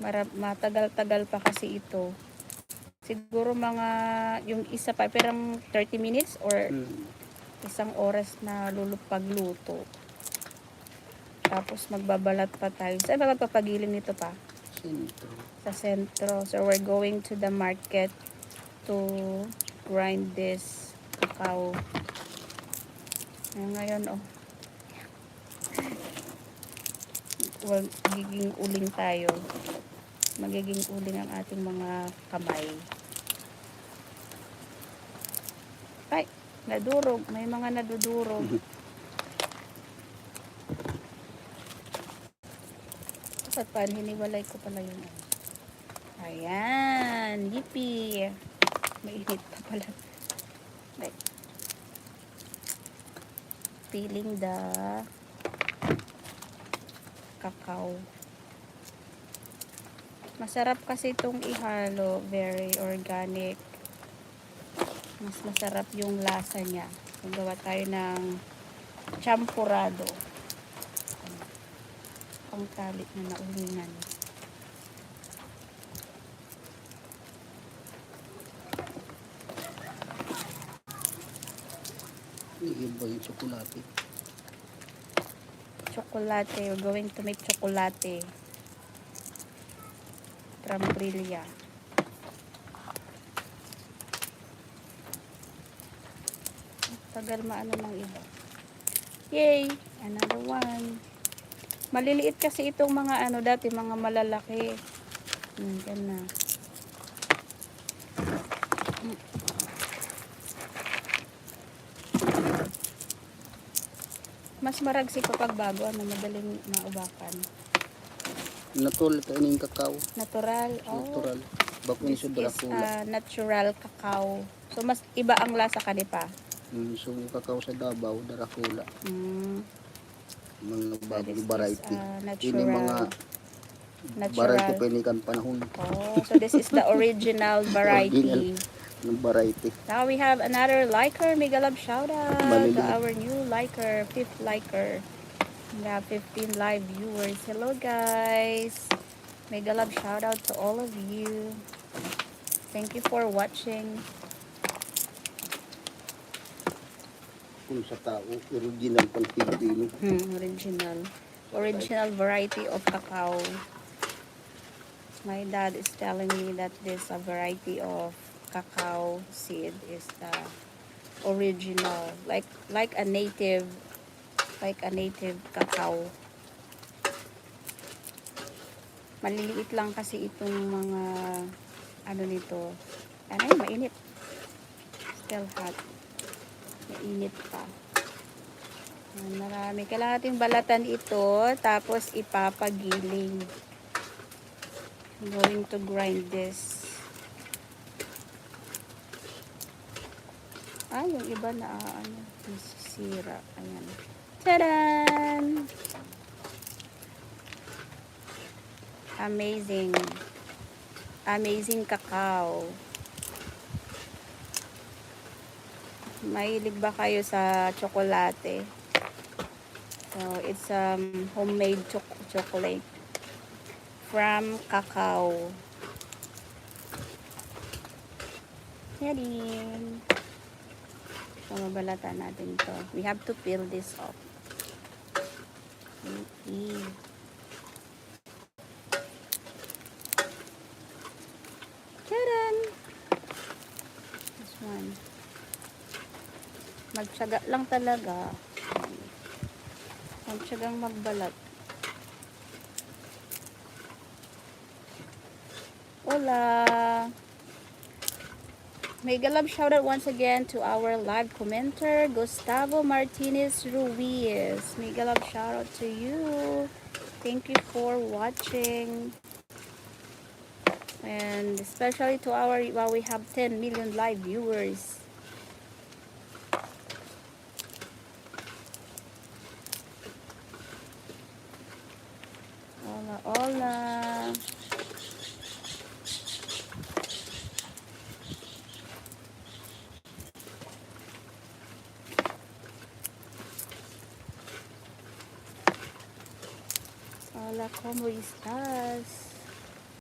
Matagal-tagal pa kasi ito. Siguro mga yung isa pa perang 30 minutes or isang oras na pagluto. Tapos magbabalat pa tayo. Saan ba magpapagiling nito pa? Sentro. Sa sentro. So we're going to the market to grind this cacao. Ngayon magiging uling tayo. Magiging uling ang ating mga kamay. Ay, nadurog. May mga nadudurog. At paano hiniwalay ko pala yun. Ayan. Yippee. Mainit pa pala. Like, peeling the cacao. Masarap kasi itong ihalo. Very organic. Mas masarap yung lasa niya. Gawa tayo ng champurado. Ang talit na naulingan. Iba yung tsokolate. Chocolate. We're going to make chocolate. From Brillia. Tagal maano ng iba. Yay! Another one. Maliliit kasi itong mga dati mga malalaki. Yan na. Mas maragsik kapag bago, madaling maubakan. Natural ito yung kakao. Natural. Oh. Natural. Bako ni This sa is Dracula. natural cacao. So, mas iba ang lasa ka, di pa? So, kakao sa Davao, Dracula. Mga bagong variety. Ini mga variety pa ini kan panahon. Oh, so this is the original variety. Variety. Now we have another liker. Mega love shout out to our new liker, 5th liker. We have 15 live viewers. Hello guys. Mega love shout out to all of you. Thank you for watching. Kung sa tao, original pang Pilipino. Original variety of cacao. My dad is telling me that this variety of cacao seed is the original, like a native cacao. Maliliit lang kasi itong mga nito. Ay, mainit. Still hot. Mainit pa. Marami. Kailangan natin balatan ito, tapos ipapagiling. I'm going to grind this. Yung iba na nasisira. Ayan. Tadaan! Amazing. Amazing cacao. Mahilig ba kayo sa tsokolate? So, it's homemade chocolate from cacao. Yan. So, mabalatan natin to. We have to peel this off. Tadaan! This one. Magtiyaga lang talaga. Magtiyagang magbalat. Hola! Mega love shout out once again to our live commenter, Gustavo Martinez Ruiz. Mega love shout out to you. Thank you for watching. And especially to we have 10 million live viewers. Hola, hola. Hola, ¿cómo estás?